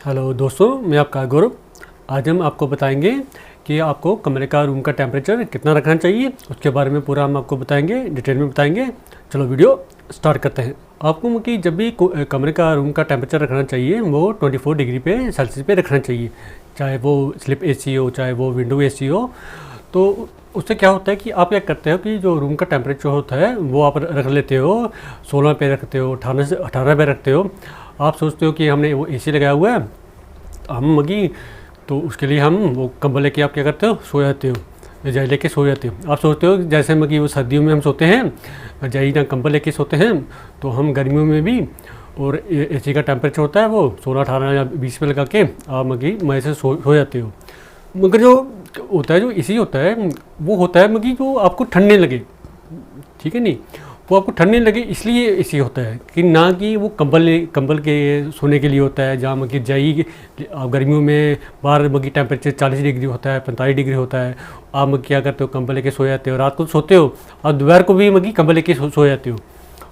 Hello दोस्तों, मैं आपका गौरव। आज हम आपको बताएंगे कि आपको कमरे का रूम का टेम्परेचर कितना रखना चाहिए। उसके बारे में पूरा हम आपको बताएंगे, डिटेल में बताएंगे। चलो वीडियो स्टार्ट करते हैं। आपको कि जब भी कमरे का रूम का टेम्परेचर रखना चाहिए वो 24 डिग्री पे सेल्सियस पे रखना चाहिए, चाहे वो स्लिप एसी हो चाहे वो विंडो एसी हो। तो उससे क्या होता है कि आप क्या करते हो कि जो रूम का टेम्परेचर होता है वो आप रख लेते हो 16 पे रखते हो, 18 पे रखते हो। आप सोचते हो कि हमने वो एसी लगाया हुआ है हम मगी, तो उसके लिए हम वो कंबल लेके आप क्या करते हो, सो जाते हो, रजाई लेके सो जाते हो। आप सोचते हो जैसे मगी वो सर्दियों में हम सोते हैं रजाई ना कंबल लेके सोते हैं, तो हम गर्मियों में भी और एसी का टेम्परेचर होता है वो 16, 18 या 20 पे लगा के आप मगी मज़े से सो जाते हो। मगर जो होता है, जो एसी होता है वो होता है मगी जो आपको ठंडने लगे, ठीक है नहीं, वो आपको ठंडने लगे इसलिए एसी होता है कि ना कि वो कंबल के सोने के लिए होता है। जहाँ मगी जाइए आप गर्मियों में बाहर मगी टेम्परेचर 40 डिग्री होता है, 45 डिग्री होता है। आप मगी क्या करते हो, कंबल लेके सो जाते हो, रात को सोते हो और दोपहर को भी मगी कंबल लेके सो जाते हो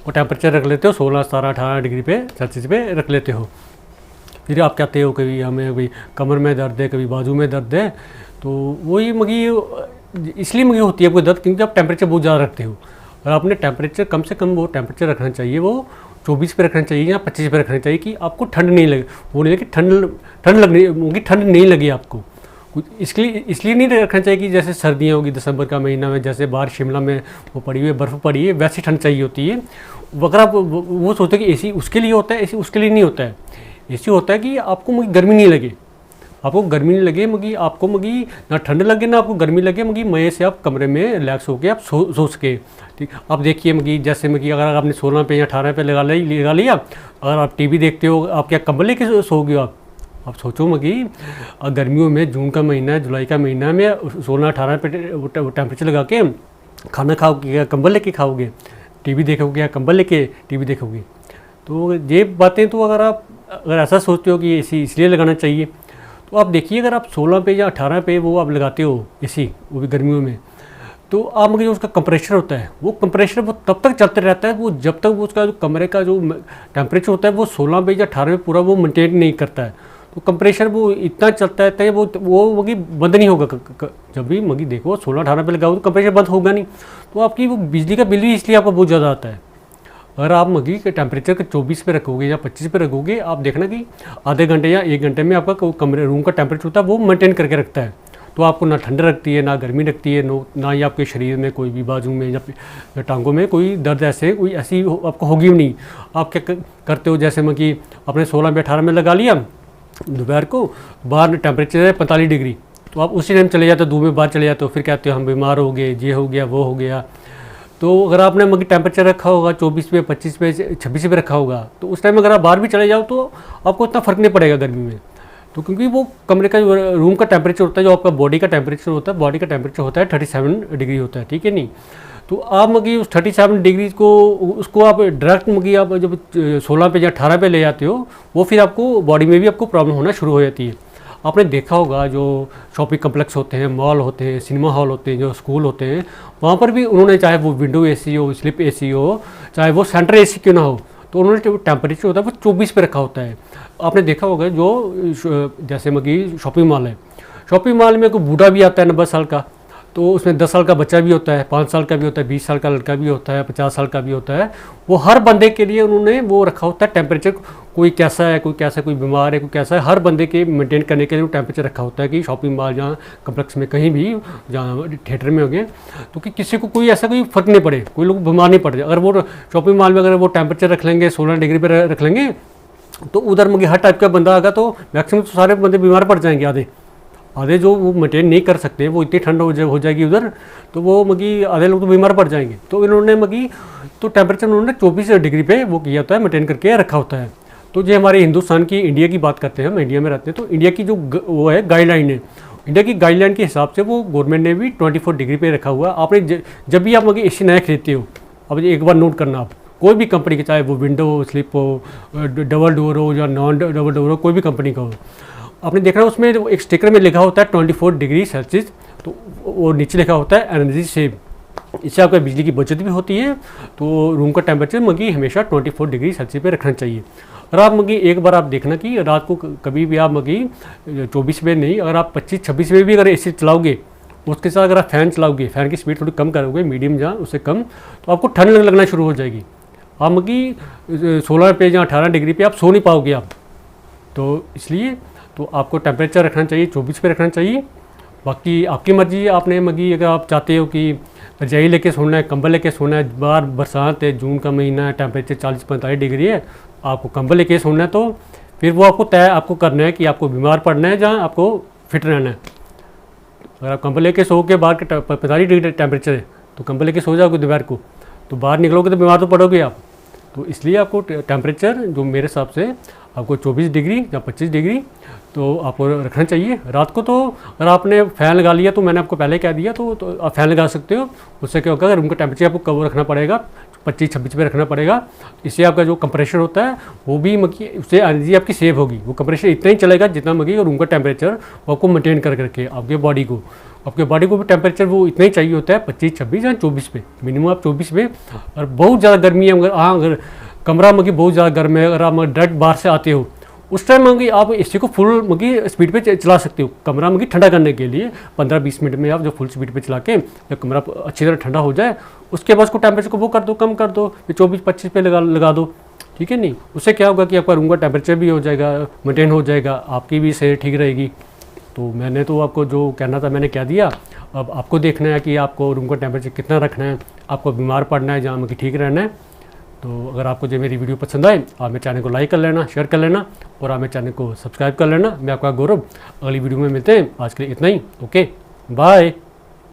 और टेम्परेचर रख लेते हो 16, 17, 18 डिग्री पे सेल्सियस पे रख लेते हो। फिर आप कहते हो कभी हमें कभी कमर में दर्द है, कभी बाजू में दर्द है, तो वही मगी इसलिए मगी होती है आपको दर्द क्योंकि आप टेम्परेचर बहुत ज़्यादा रखते हो। और आपने टेम्परेचर कम से कम वो टेम्परेचर रखना चाहिए, वो 24 पे रखना चाहिए या 25 पे रखना चाहिए कि आपको ठंड नहीं लगे। वो नहीं लगे ठंड लगनी होगी, ठंड नहीं लगे आपको। इसलिए नहीं रखना चाहिए कि जैसे सर्दियाँ होगी दिसंबर का महीना में, जैसे बाहर शिमला में वो पड़ी हुई है, बर्फ़ पड़ी है, वैसी ठंड चाहिए होती है। अगर आप वो सोचते हो कि एसी उसके लिए होता है, एसी उसके लिए नहीं होता है। एसी होता है कि आपको मगी गर्मी नहीं लगे, आपको गर्मी नहीं लगे मगी, आपको मगी ना ठंड लगे ना आपको गर्मी लगे मगी, मज़े से आप कमरे में रिलैक्स होकर आप सो सके। ठीक, आप देखिए मगी जैसे मगी अगर आपने 16 पे या 18 पे लगा लिया, अगर आप टीवी देखते हो आप क्या कंबल लेके सोओगे आप सोचो मगी गर्मियों में जून का महीना है, जुलाई का महीना में 16, 18 पे टेम्परेचर लगा के खाना खाओगे या कंबल लेके खाओगे, टीवी देखोगे या कंबल लेके टीवी देखोगे। तो ये बातें तो अगर ऐसा सोचते हो कि एसी इसलिए लगाना चाहिए, तो आप देखिए अगर आप 16 पे या 18 पे वो आप लगाते हो एसी, वो भी गर्मियों में, तो आप मगर जो उसका कंप्रेशर होता है वो कंप्रेशर वो तब तक चलते रहता है, वो जब तक वो उसका जो कमरे का जो टेम्परेचर होता है वो 16 पे या 18 पे पूरा वो मेंटेन नहीं करता है। तो कंप्रेशर वो इतना चलता रहता है, वो मगी बंद नहीं होगा। जब भी मगी देखो 16, 18 पे लगाओ तो कंप्रेशर बंद होगा नहीं, तो आपकी वो बिजली का बिल भी इसलिए आपका बहुत ज़्यादा आता है। अगर आप मगी के टेम्परेचर के 24 पे रखोगे या 25 पे रखोगे, आप देखना कि आधे घंटे या 1 घंटे में आपका कमरे रूम का टेम्परेचर होता है वो मेंटेन करके रखता है। तो आपको ना ठंड रखती है ना गर्मी रखती है, ना ही आपके शरीर में कोई भी बाजू में या टांगों में कोई दर्द कोई ऐसी आपको होगी नहीं। आप क्या करते हो, जैसे मगी अपने 16 में 18 में लगा लिया, दोपहर को बाहर टेम्परेचर है 45 डिग्री, तो आप उसी टाइम चले जाते हो, धूप में बाहर चले जाते हो, फिर कहते हो हम बीमार हो गए, ये हो गया वो हो गया। तो अगर आपने मगी टेम्परेचर रखा होगा 24 पे, 25 पे, 26 पे रखा होगा, तो उस टाइम अगर आप बाहर भी चले जाओ तो आपको इतना फ़र्क नहीं पड़ेगा गर्मी में। तो क्योंकि वो कमरे का रूम का टेम्परेचर होता है, जो आपका बॉडी का टेम्परेचर होता है, बॉडी का टेम्परेचर होता है 37 डिग्री होता है, ठीक है नहीं। तो आप मगी उस 37 डिग्री को उसको आप डायरेक्ट मगी आप जब 16 पे या 18 पे ले जाते हो, वो फिर आपको बॉडी में भी आपको प्रॉब्लम होना शुरू हो जाती है। आपने देखा होगा जो शॉपिंग कम्प्लेक्स होते हैं, मॉल होते हैं, सिनेमा हॉल होते हैं, जो स्कूल होते हैं, वहाँ पर भी उन्होंने चाहे वो विंडो एसी हो, स्लिप एसी हो, चाहे वो सेंटर एसी क्यों ना हो, तो उन्होंने जो टेम्परेचर होता है वो 24 पे रखा होता है। आपने देखा होगा जो जैसे मगी शॉपिंग मॉल है, शॉपिंग मॉल में कोई बूढ़ा भी आता है 90 साल का, तो उसमें 10 साल का बच्चा भी होता है, 5 साल का भी होता है, 20 साल का लड़का भी होता है, 50 साल का भी होता है। वो हर बंदे के लिए उन्होंने वो रखा होता है टेम्परेचर, कोई कैसा है, कोई कैसा, कोई बीमार है, कोई कैसा है, हर बंदे के मेंटेन करने के लिए वो टेम्परेचर रखा होता है कि शॉपिंग मॉल जहाँ कम्प्लेक्स में कहीं भी, जहाँ थिएटर में हो गए, तो कि किसी को कोई ऐसा कोई फ़र्क नहीं पड़े, कोई लोग बीमार नहीं पड़े। अगर वो शॉपिंग मॉल में अगर वो टेम्परेचर रख लेंगे 16 डिग्री पर रख लेंगे, तो उधर मगी हर टाइप का बंदा आएगा, तो मैक्सिमम तो सारे बंदे बीमार पड़ जाएंगे। आधे जो वो मेंटेन नहीं कर सकते, वो इतनी ठंड हो जाएगी उधर, तो वो मगी आधे लोग तो बीमार पड़ जाएंगे। तो इन्होंने मगी तो टेम्परेचर उन्होंने 24 डिग्री पे वो किया होता है, मेंटेन करके रखा होता है। तो जो हमारे हिंदुस्तान की, इंडिया की बात करते हैं, हम इंडिया में रहते हैं, तो इंडिया की जो वो है गाइडलाइन है, इंडिया की गाइडलाइन के हिसाब से वो गवर्नमेंट ने भी 24 डिग्री पे रखा हुआ। आपने जब भी आप मगी एसी नया खरीदते हो, अब एक बार नोट करना, आप कोई भी कंपनी के, चाहे वो विंडो हो, स्लिप हो, डबल डोर हो या नॉन डबल डोर हो, कोई भी कंपनी का हो, आपने देखना उसमें एक स्टिकर में लिखा होता है 24 डिग्री सेल्सियस, तो वो नीचे लिखा होता है एनर्जी सेव। इससे आपका बिजली की बचत भी होती है। तो रूम का टेम्परेचर मगी हमेशा 24 डिग्री सेल्सियस पे रखना चाहिए। और आप मगी एक बार आप देखना कि रात को कभी भी आप मगी 24 में नहीं, अगर आप 25-26 में भी अगर AC चलाओगे, उसके साथ अगर आप फ़ैन चलाओगे, फ़ैन की स्पीड थोड़ी कम करोगे, मीडियम जहाँ उससे कम, तो आपको ठंड लगना शुरू हो जाएगी। आप मगी 16 पे या 18 डिग्री पे आप सो नहीं पाओगे आप। तो इसलिए तो आपको टेम्परेचर रखना चाहिए 24 पे रखना चाहिए। बाकी आपकी मर्ज़ी, आपने मगी अगर आप चाहते हो कि रजाई लेके सोना है, कंबल लेके सोना है, बाहर बरसात है, जून का महीना है, टेम्परेचर 40-45 डिग्री है, आपको कंबल लेके सोना है, तो फिर वो आपको तय आपको करना है कि आपको बीमार पड़ना है जहाँ आपको फिट रहना है। अगर आप कंबल लेके सो के बाहर के 45 डिग्री टेम्परेचर है तो कंबल लेके सो जाओगे दोपहर को, तो बाहर निकलोगे तो बीमार तो पड़ोगे आप। तो इसलिए आपको टेम्परेचर जो मेरे हिसाब से आपको 24 डिग्री या 25 डिग्री तो आपको रखना चाहिए। रात को तो अगर आपने फ़ैन लगा लिया, तो मैंने आपको पहले कह दिया, तो आप फ़ैन लगा सकते हो। उससे क्या होगा, रूम का टेम्परेचर आपको कवर रखना पड़ेगा, 25-26 पे रखना पड़ेगा। इससे आपका जो कंप्रेशर होता है वो भी उससे एनर्जी आपकी सेव होगी। वो कंप्रेशर इतना ही चलेगा जितना रूम का टेम्परेचर वो आपको मेंटेन कर करके आपके बॉडी को भी टेम्परेचर वो इतना ही चाहिए होता है, 25-26 या 24 पे, मिनिमम आप 24 पे। और बहुत ज़्यादा गर्मी है, अगर कमरा बहुत ज़्यादा गर्म है, अगर आप डायरेक्ट बाहर से आते हो, उस टाइम आप AC को फुल स्पीड पे चला सकते हो। कमरा ठंडा करने के लिए 15-20 मिनट में आप जो फुल स्पीड पे चला के जब कमरा अच्छी तरह ठंडा हो जाए, उसके बाद उसको टेम्परेचर को वो कर दो, कम कर दो, 24-25 पे लगा दो, ठीक है नहीं। उससे क्या होगा कि आपका रूम का टेम्परेचर भी हो जाएगा, मेंटेन हो जाएगा, आपकी भी सेहत ठीक रहेगी। तो मैंने तो आपको जो कहना था मैंने कह दिया। अब आपको देखना है कि आपको रूम का टेम्परेचर कितना रखना है, आपको बीमार पड़ना है जहाँ ठीक रहना है। तो अगर आपको जो मेरी वीडियो पसंद आए, आप मेरे चैनल को लाइक कर लेना, शेयर कर लेना, और आप मेरे चैनल को सब्सक्राइब कर लेना। मैं आपका गौरव, अगली वीडियो में मिलते हैं। आज के लिए इतना ही, ओके, बाय।